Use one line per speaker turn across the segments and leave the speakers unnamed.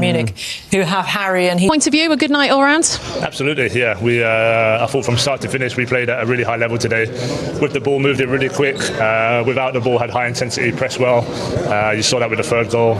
Munich, who have Harry and he.
Point of view, a good night all round?
Absolutely, yeah. I thought from start to finish we played at a really high level today. With the ball, moved it really quick. Without the ball, had high intensity, pressed well. You saw that with the third goal.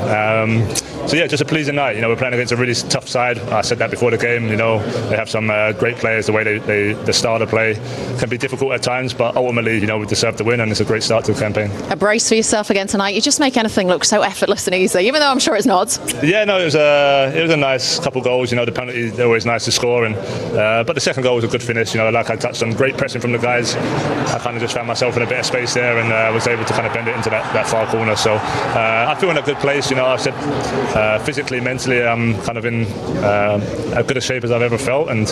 So yeah, just a pleasing night. We're playing against a really tough side. I said that before the game. They have some great players. The way they start to play can be difficult at times, but ultimately, we deserve to win, and it's a great start to the campaign.
A brace for yourself again tonight. You just make anything look so effortless and easy, even though I'm sure it's not.
Yeah, no, it was a nice couple of goals. The penalty, they're always nice to score, but the second goal was a good finish. Like I touched on, great pressing from the guys. I kind of just found myself in a bit of space there, and was able to kind of bend it into that far corner. So I feel in a good place. I said physically, mentally, I'm kind of in as good a shape as I've ever felt, and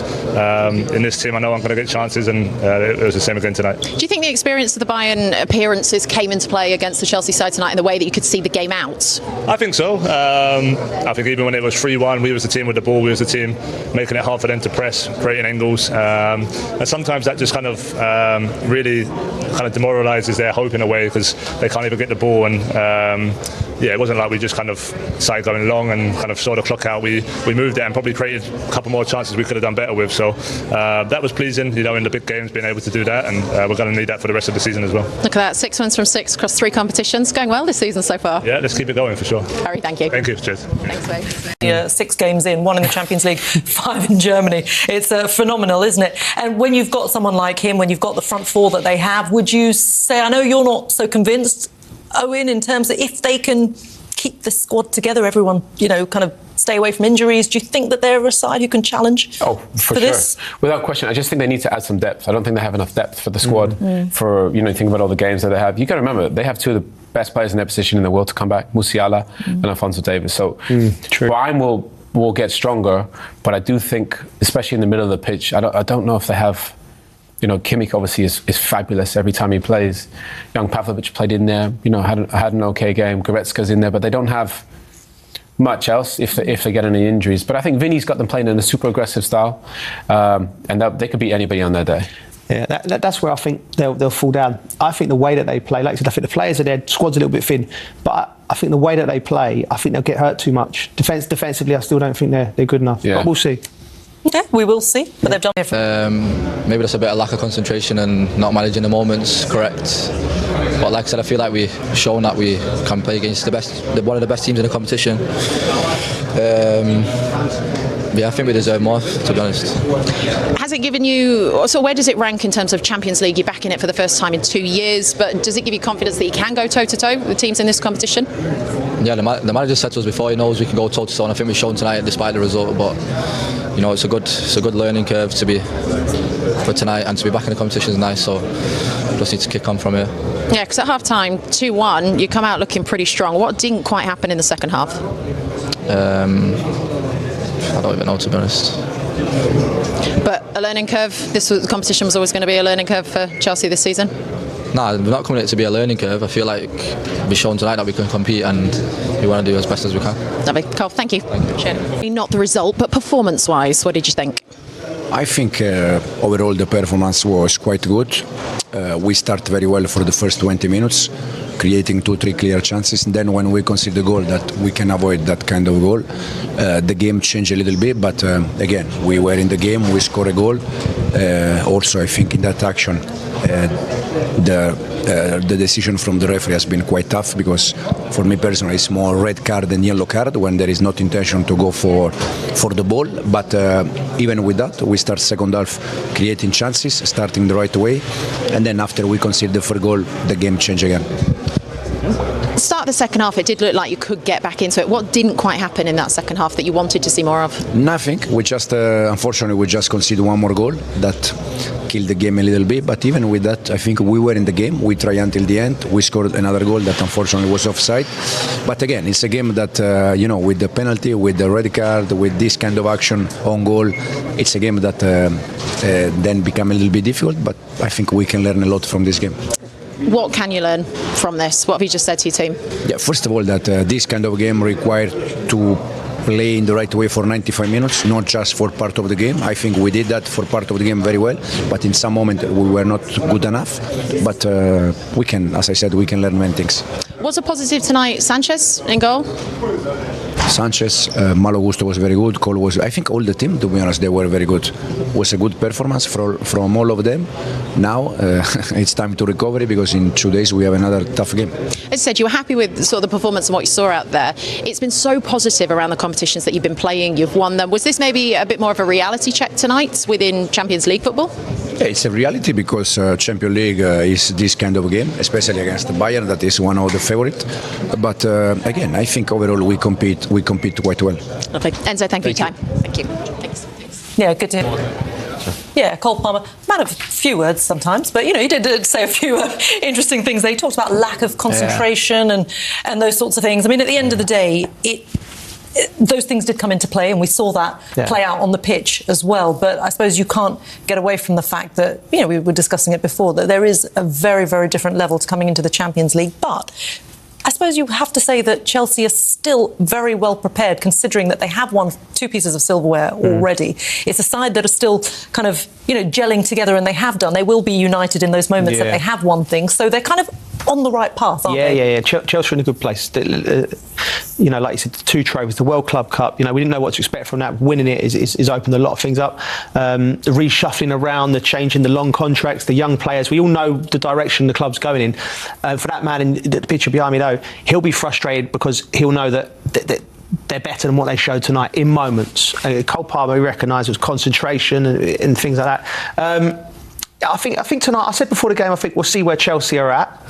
in this team, I know I'm going to get chances, and it was the same again tonight.
Do you think the experience of the Bayern appearances came into play against the Chelsea side tonight in the way that you could see the game out?
I think so. I think even when it was 3-1, we was the team with the ball. We was the team making it hard for them to press, creating angles, and sometimes that just kind of really kind of demoralises their hope in a way, because they can't even get the ball. And it wasn't like we just kind of started going long and kind of saw the clock out. We moved it and probably created a couple more chances we could have done better with. So that was pleasing, in the big games, being able to do that, and we're going to need that for the rest of the season as well.
Look at that, 6 wins from 6 across 3 competitions. Going well this season so far.
Yeah, let's keep it going for sure.
Harry, thank you.
Thank you, cheers.
Thanks, mate.
Yeah, 6 games in, 1 in the Champions League, 5 in Germany. It's phenomenal, isn't it? And when you've got someone like him, when you've got the front four that they have, would you say, I know you're not so convinced, Owen, in terms of if they can keep the squad together, everyone, kind of stay away from injuries, do you think that they're a side who can challenge
for sure.
This?
Without question. I just think they need to add some depth. I don't think they have enough depth for the squad for, think about all the games that they have. You got to remember, they have 2 of the best players in their position in the world to come back, Musiala and Alphonso Davies. So Bayern will get stronger, but I do think, especially in the middle of the pitch, I don't know if they have... Kimmich obviously is fabulous every time he plays. Young Pavlovic played in there, had an okay game. Goretzka's in there, but they don't have much else if they get any injuries. But I think Vinny's got them playing in a super aggressive style, and they could beat anybody on their day.
Yeah, that's where I think they'll fall down. I think the way that they play, like I said, I think the players are there, squad's a little bit thin, but I think the way that they play, I think they'll get hurt too much. Defensively, I still don't think they're good enough. Yeah. But we'll see.
Yeah, we will see, but they've done different.
Maybe that's a bit of lack of concentration and not managing the moments correct. But like I said, I feel like we've shown that we can play against one of the best teams in the competition. I think we deserve more, to be honest.
Has it given you... So where does it rank in terms of Champions League? You're back in it for the first time in 2 years, but does it give you confidence that you can go toe-to-toe with the teams in this competition?
Yeah, the manager said to us before, he knows we can go toe-to-toe, and I think we've shown tonight despite the result, but it's a good learning curve for tonight, and to be back in the competition is nice, so just need to kick on from here.
Yeah, because at half-time, 2-1, you come out looking pretty strong. What didn't quite happen in the second half?
I don't even know, to be honest.
But a learning curve, the competition was always going to be a learning curve for Chelsea this season?
We're not coming in to be a learning curve. I feel like we've shown tonight that we can compete, and we want to do as best as we can.
Lovely. Carl, thank you. Not the result, but performance-wise, what did you think?
I think overall the performance was quite good. We start very well for the first 20 minutes, creating 2-3 clear chances. And then when we concede the goal, that we can avoid that kind of goal. The game changed a little bit, but again, we were in the game, we scored a goal. Also, I think in that action, the decision from the referee has been quite tough, because for me personally it's more red card than yellow card when there is not intention to go for the ball. But even with that, we start second half creating chances, starting the right way, and then after we concede the first goal, the game changed again.
Start of the second half, it did look like you could get back into it. What didn't quite happen in that second half that you wanted to see more of?
Nothing. We just, unfortunately, we just conceded one more goal that killed the game a little bit. But even with that, I think we were in the game. We tried until the end. We scored another goal that unfortunately was offside. But again, it's a game that, with the penalty, with the red card, with this kind of action on goal, it's a game that then become a little bit difficult. But I think we can learn a lot from this game.
What can you learn from this? What have you just said to your team?
Yeah, first of all, that this kind of game required to play in the right way for 95 minutes, not just for part of the game. I think we did that for part of the game very well, but in some moment we were not good enough. But we can, as I said, we can learn many things.
What's a positive tonight? Sanchez in goal?
Sanchez, Malo Gusto was very good. Cole was. I think all the team, to be honest, they were very good. It was a good performance from all of them. Now it's time to recovery because in 2 days we have another tough game.
As I said, you were happy with sort of the performance and what you saw out there. It's been so positive around the competitions that you've been playing. You've won them. Was this maybe a bit more of a reality check tonight within Champions League football?
Yeah, it's a reality because Champions League is this kind of game, especially against Bayern, that is one of the favourites. But again, I think overall we compete quite well.
Lovely. Enzo, thank you for your time. Thank you. Thanks.
Yeah, good to Yeah, Cole Palmer, man of few words sometimes, but, you know, he did say a few interesting things. He talked about lack of concentration and those sorts of things. I mean, at the end of the day, those things did come into play, and we saw that play out on the pitch as well. But I suppose you can't get away from the fact that, you know, we were discussing it before, that there is a very, very different level to coming into the Champions League. But I suppose you have to say that Chelsea are still very well prepared, considering that they have won 2 pieces of silverware already. It's a side that are still kind of, you know, gelling together, and they have done. They will be united in those moments that they have won things. So they're kind of on the right path, aren't they? Yeah.
Chelsea are in a good place. You know, like you said, 2 trophies, the World Club Cup. You know, we didn't know what to expect from that. Winning it is opened a lot of things up. The reshuffling around, the changing the long contracts, the young players. We all know the direction the club's going in. For that man in the picture behind me, though, he'll be frustrated because he'll know that they're better than what they showed tonight in moments. Cole Palmer, we recognise, was concentration and things like that. I think tonight, I said before the game, I think we'll see where Chelsea are at.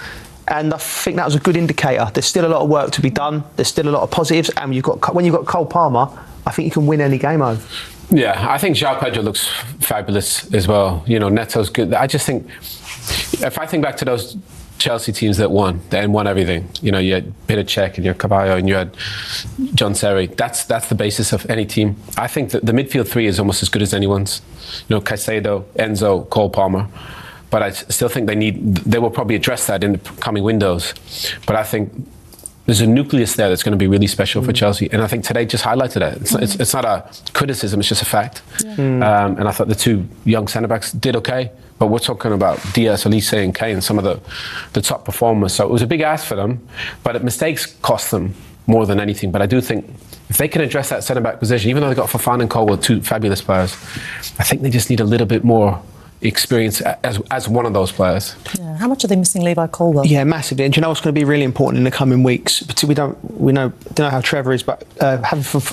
And I think that was a good indicator. There's still a lot of work to be done. There's still a lot of positives. And when you've got Cole Palmer, I think you can win any game over.
Yeah, I think João Pedro looks fabulous as well. You know, Neto's good. I just think, if I think back to those Chelsea teams that won everything. You know, you had Peter Cech and you had Cavallo and you had John Terry. That's the basis of any team. I think that the midfield 3 is almost as good as anyone's. You know, Caicedo, Enzo, Cole Palmer. But I still think they will probably address that in the coming windows. But I think there's a nucleus there that's going to be really special for Chelsea. And I think today just highlighted it. It's not a criticism, it's just a fact. And I thought the 2 young centre-backs did okay. But we're talking about Diaz, Olise and Kane, some of the top performers. So it was a big ask for them. But mistakes cost them more than anything. But I do think if they can address that centre-back position, even though they got Fofana and Colwell, 2 fabulous players, I think they just need a little bit more experience as one of those players.
Yeah. How much are they missing Levi Colwell?
Yeah, massively. And do you know what's going to be really important in the coming weeks? But we don't know how Trevor is, but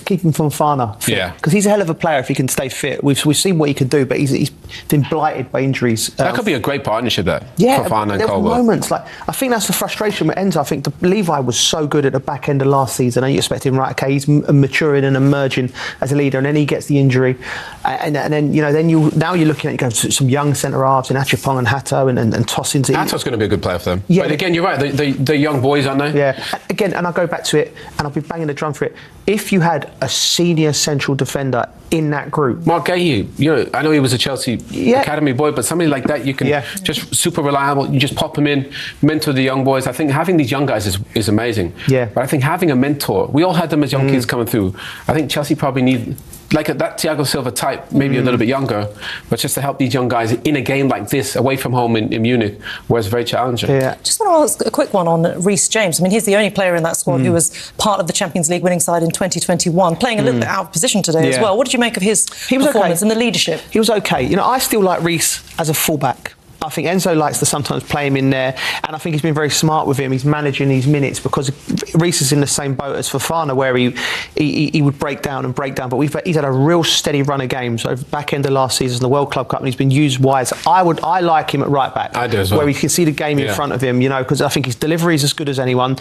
keeping Fofana fit.
Yeah,
because he's a hell of a player if he can stay fit. We've seen what he can do, but he's been blighted by injuries.
That could be a great partnership there.
Yeah,
Fofana and
there
Colwell.
were moments like I think that's the frustration with Enzo. I think Levi was so good at the back end of last season, and you expect him, right? Okay, he's maturing and emerging as a leader, and then he gets the injury, and then you know now you're looking at going to some young centre halves in Achapong and Hato and toss into.
Hato's going to be a good player for them.
Yeah,
but again, you're right. They're young boys, aren't they?
Yeah. Again, and I'll go back to it, and I'll be banging the drum for it. If you had a senior central defender in that group,
Mark Gahey, you know, I know he was a Chelsea academy boy, but somebody like that, you can just super reliable. You just pop him in, mentor the young boys. I think having these young guys is amazing.
Yeah.
But I think having a mentor, we all had them as young kids coming through. I think Chelsea probably need like that Thiago Silva type, maybe a little bit younger, but just to help these young guys in a game like this, away from home in Munich, where it's very challenging.
Yeah.
Just want to ask a quick one on Reece James. I mean, he's the only player in that squad who was part of the Champions League winning side in 2021, playing a little bit out of position today as well. What did you make of his performance and the leadership?
He was okay. You know, I still like Reece as a fullback. I think Enzo likes to sometimes play him in there, and I think he's been very smart with him. He's managing these minutes because Reece is in the same boat as Fofana, where he would break down, but he's had a real steady run of games over the back end of last season, the World Club Cup, and he's been used wise. I like him at right back.
I do as well.
Where we can see the game in front of him, you know, because I think his delivery is as good as anyone.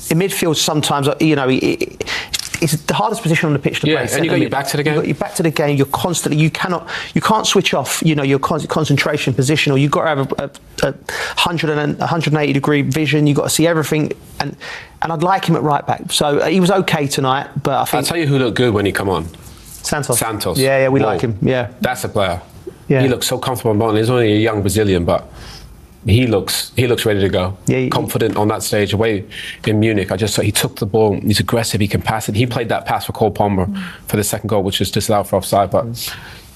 In midfield, sometimes, you know, it's the hardest position on the pitch to play.
Yeah, and you got your back to the game.
You got your back to the game. You're constantly. You can't switch off. You know, your concentration position, or you've got to have a 180 degree vision. You've got to see everything. And I'd like him at right back. So he was okay tonight, but I think
I'll tell you who looked good when he come on.
Santos. Yeah, we like him. Yeah,
that's a player.
Yeah,
he looks so comfortable on ball. He's only a young Brazilian, but he looks ready to go. Yeah, confident on that stage away in Munich. I just thought he took the ball. He's aggressive. He can pass it. He played that pass for Cole Palmer for the second goal, which was disallowed for offside. But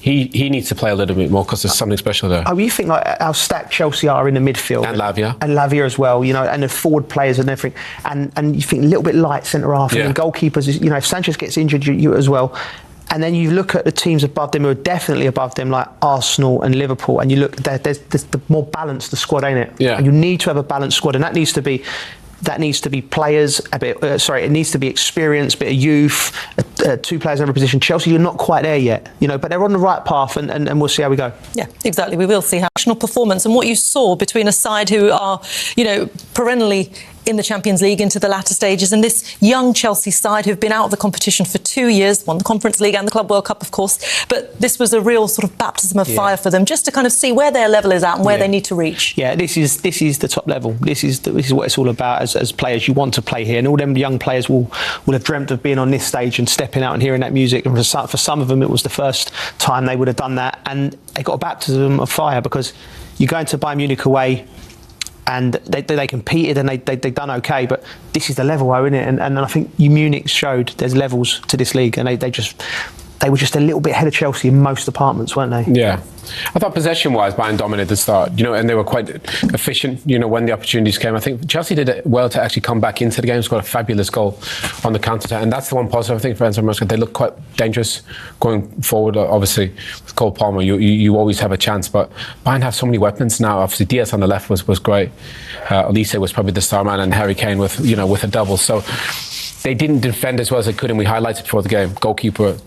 he needs to play a little bit more because there's something special there.
Oh, you think like how stacked Chelsea are in the midfield
and Lavia
as well, you know, and the forward players and everything, and you think a little bit light centre half, and goalkeepers, you know, if Sanchez gets injured, you as well. And then you look at the teams above them who are definitely above them, like Arsenal and Liverpool, and you look, there's the more balanced the squad, ain't it?
Yeah.
And you need to have a balanced squad, and that needs to be players a bit. It needs to be experience, bit of youth. 2 players in every position. Chelsea, you're not quite there yet, you know, but they're on the right path, and we'll see how we go.
Yeah, exactly. We will see how national performance and what you saw between a side who are, you know, perennially in the Champions League into the latter stages, and this young Chelsea side who've been out of the competition for 2 years, won the Conference League and the Club World Cup, of course, but this was a real sort of baptism of fire for them, just to kind of see where their level is at and where they need to reach.
Yeah, this is the top level. This is what it's all about as players. You want to play here, and all them young players will have dreamt of being on this stage and stepping out and hearing that music, and for some of them it was the first time they would have done that, and they got a baptism of fire, because you go into Bayern Munich away, and they competed and they done okay, but this is the level, isn't it? And I think Munich showed there's levels to this league, and they were just a little bit ahead of Chelsea in most departments, weren't they?
Yeah. I thought possession-wise, Bayern dominated the start, you know, and they were quite efficient, you know, when the opportunities came. I think Chelsea did it well to actually come back into the game, scored a fabulous goal on the counter-attack, and that's the one positive, I think, for Enzo Maresca. They look quite dangerous going forward. Obviously, with Cole Palmer, you always have a chance, but Bayern have so many weapons now. Obviously, Diaz on the left was great. Olise was probably the star man, and Harry Kane with a double. So they didn't defend as well as they could, and we highlighted before the game. Goalkeeper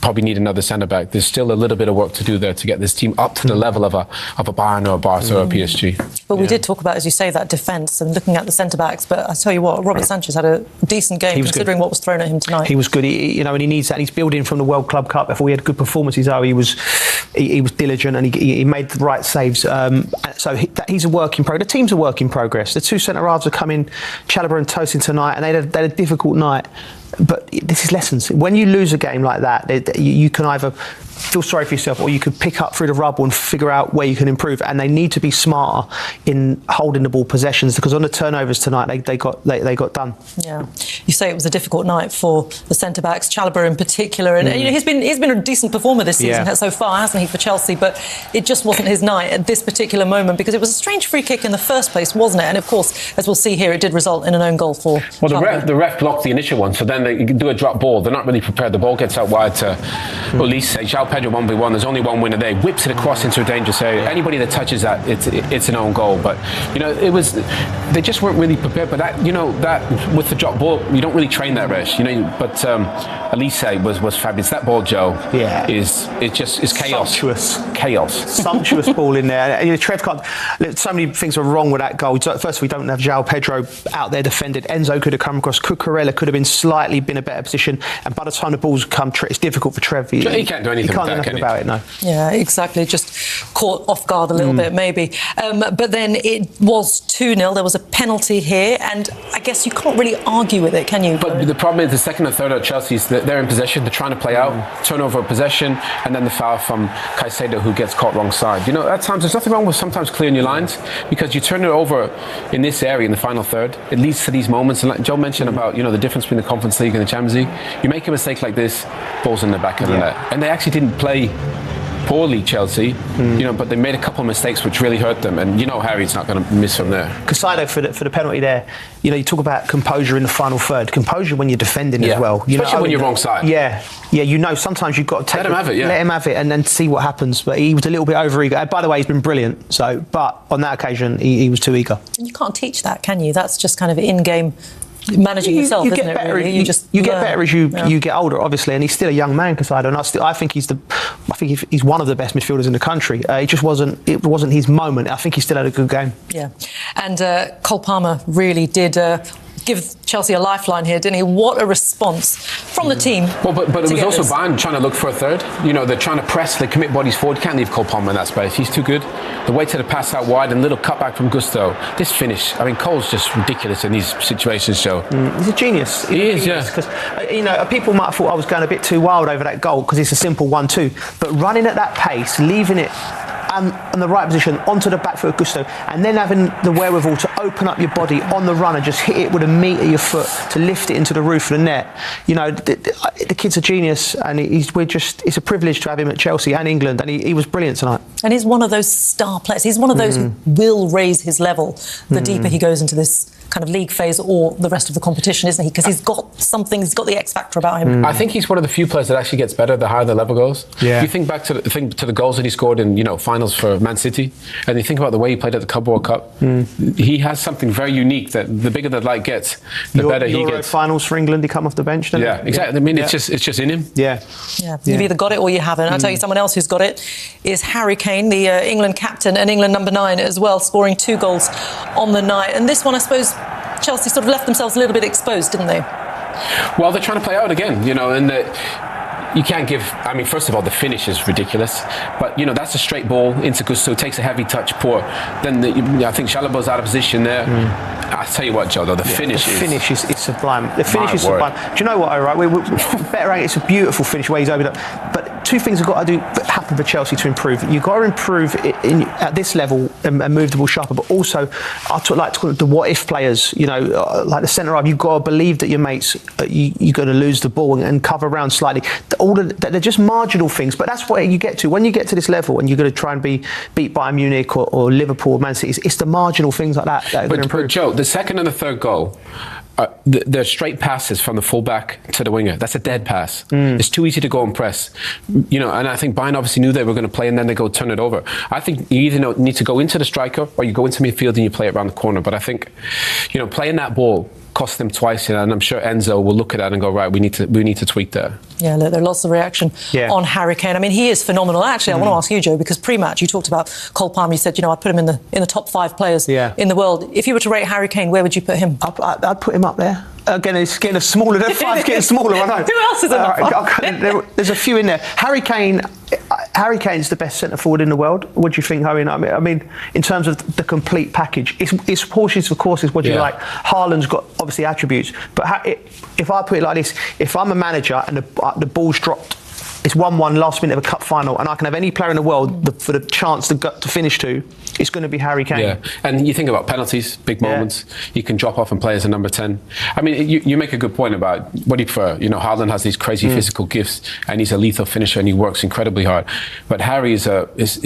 probably need another centre-back. There's still a little bit of work to do there to get this team up to the level of a Bayern or a Barca or a PSG.
But we did talk about, as you say, that defence and looking at the centre-backs. But I tell you what, Robert Sanchez had a decent game considering what was thrown at him tonight. He
was good, and he needs that. He's building from the World Club Cup. Before he had good performances, he was diligent, and he made the right saves. So he's a work in progress. The team's a work in progress. The 2 centre-halves are coming, Chalobah and Tosin tonight, and they had a difficult night. But this is lessons. When you lose a game like that, you can either feel sorry for yourself, or you could pick up through the rubble and figure out where you can improve. And they need to be smarter in holding the ball possessions, because on the turnovers tonight they got done.
Yeah, you say it was a difficult night for the centre backs, Chalobah in particular, and you know, he's been a decent performer this season so far, hasn't he, for Chelsea? But it just wasn't his night at this particular moment, because it was a strange free kick in the first place, wasn't it? And of course, as we'll see here, it did result in an own goal for.
Well, the ref blocked the initial one, so then they do a drop ball. They're not really prepared. The ball gets out wide to Olise. João Pedro 1v1. There's only one winner there. Whips it across into a dangerous area. Anybody that touches that, it's an own goal. But you know, they just weren't really prepared. But that, you know, that with the drop ball, you don't really train that, Resh. You know, but Olise was fabulous. That ball, Joe, is chaos. Chaos.
Sumptuous ball in there. You know, Trev can't. So many things are wrong with that goal. First, we don't have João Pedro out there defended. Enzo could have come across. Cucurella could have been a better position. And by the time the ball's come, it's difficult for Trev.
He can't do anything.
He can't do nothing about it. No.
Yeah, exactly. Just caught off guard a little bit, maybe. But then it was 2-0. There was a penalty here, and I guess you can't really argue with it, can you?
But the problem is the second and third at Chelsea's, they're in possession. They're trying to play out, turnover of possession, and then the foul from Caicedo, who gets caught wrong side. You know, at times there's nothing wrong with sometimes clearing your lines, because you turn it over in this area in the final third. It leads to these moments, and like Joe mentioned about, you know, the difference between the Conference League and the Champions League. You make a mistake like this, ball's in the back of the net, and they actually didn't play poorly, Chelsea, you know, but they made a couple of mistakes which really hurt them, and you know Harry's not going to miss from there.
Caicedo for the penalty there, you know, you talk about composure in the final third, composure when you're defending as well. You
especially when you're wrong side.
Yeah, you know, sometimes you've got to let him have it, and then see what happens. But he was a little bit over-eager. By the way, he's been brilliant. So, but on that occasion, he was too eager.
And you can't teach that, can you? That's just kind of in-game managing yourself, isn't it? Really?
You get better as you get older, obviously, and he's still a young man, Caicedo, and I think he's one of the best midfielders in the country. It wasn't his moment. I think he still had a good game.
Yeah, and Cole Palmer really did give Chelsea a lifeline here, didn't he? What a response from the team.
Well, but it was also Bayern trying to look for a third. You know, they're trying to press, they commit bodies forward. You can't leave Cole Palmer in that space. He's too good. The way to the pass out wide and little cutback from Gusto. This finish, I mean, Cole's just ridiculous in these situations, Joe.
He's a genius.
He is, yeah.
Because, you know, people might have thought I was going a bit too wild over that goal because it's a simple 1-2. But running at that pace, leaving it and the right position onto the back foot of Gusto, and then having the wherewithal to open up your body on the run and just hit it with a metre of your foot to lift it into the roof of the net. You know, the kid's a genius, and it's a privilege to have him at Chelsea and England, and he was brilliant tonight.
And he's one of those star players. He's one of those who will raise his level the deeper he goes into this kind of league phase or the rest of the competition, isn't he? Because he's got something, he's got the X factor about him.
I think he's one of the few players that actually gets better the higher the level goes.
Yeah.
You think back to the goals that he scored in, you know, finals for Man City, and you think about the way he played at the Club World Cup. He has something very unique that the bigger the light gets, the better he
Euro
gets.
finals for England, he come off the bench, didn't he?
Yeah, exactly. I mean, it's just in him.
Yeah.
You've either got it or you haven't. I'll tell you, someone else who's got it is Harry Kane, the England captain and England number 9 as well, scoring 2 goals on the night. And this one, I suppose, Chelsea sort of left themselves a little bit exposed, didn't they?
Well, they're trying to play out again, you know, and you can't give. I mean, first of all, the finish is ridiculous, but you know that's a straight ball into Gusto, takes a heavy touch, poor. Then I think Chalobah's out of position there. I tell you what, Joe, though, the finish
is sublime. The finish is sublime. Do you know what? Right, we're better. It's a beautiful finish where he's opened up. But 2 things have got to happen for Chelsea to improve. You've got to improve at this level and move the ball sharper. But also, I like to call it the what-if players. You know, like the centre half, you've got to believe that your mates, you're going to lose the ball and cover around slightly. They're just marginal things, but that's what you get to. When you get to this level and you're going to try and beat Bayern Munich or Liverpool or Man City, it's the marginal things like that are going to improve.
But Joe, the second and the third goal, they're straight passes from the fullback to the winger. That's a dead pass. It's too easy to go and press. You know, and I think Bayern obviously knew they were going to play, and then they go turn it over. I think you either need to go into the striker or you go into midfield and you play it around the corner. But I think, you know, playing that ball cost them twice, you know, and I'm sure Enzo will look at that and go, right, we need to tweak that.
Yeah, look, there are lots of reaction on Harry Kane. I mean, he is phenomenal. Actually, I want to ask you, Joe, because pre-match you talked about Cole Palmer. You said, you know, I'd put him in the top 5 players in the world. If you were to rate Harry Kane, where would you put him?
I'd put him up there. Again, it's getting smaller. They're 5 getting smaller. I know.
Who else is in the
There's a few in there. Harry Kane's the best centre forward in the world. What do you think, Owen? I mean, in terms of the complete package, it's horses for courses. What do you like? Haaland's got obviously attributes, but if I put it like this, if I'm a manager and the ball's dropped, it's 1-1 last minute of a cup final, and I can have any player in the world for the chance to finish to, it's going to be Harry Kane.
Yeah, and you think about penalties, big moments. You can drop off and play as a number 10. I mean, you make a good point about what do you prefer. You know, Haaland has these crazy physical gifts, and he's a lethal finisher, and he works incredibly hard. But Harry is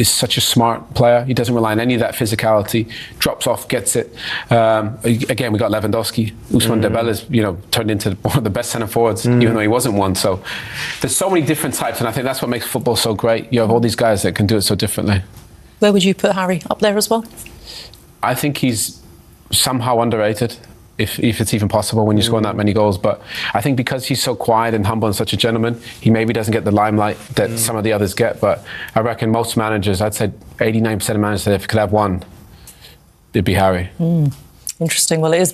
such a smart player. He doesn't rely on any of that physicality. Drops off, gets it. Again, we got Lewandowski. Ousmane Dembele's, you know, turned into one of the best centre forwards, even though he wasn't one. So there's so many different types, and I think that's what makes football so great. You have all these guys that can do it so differently.
Where would you put Harry? Up there as well?
I think he's somehow underrated, if it's even possible when you're scoring that many goals. But I think because he's so quiet and humble and such a gentleman, he maybe doesn't get the limelight that some of the others get. But I reckon most managers, I'd say 89% of managers, if they could have one, it'd be Harry.
Interesting. Well, it is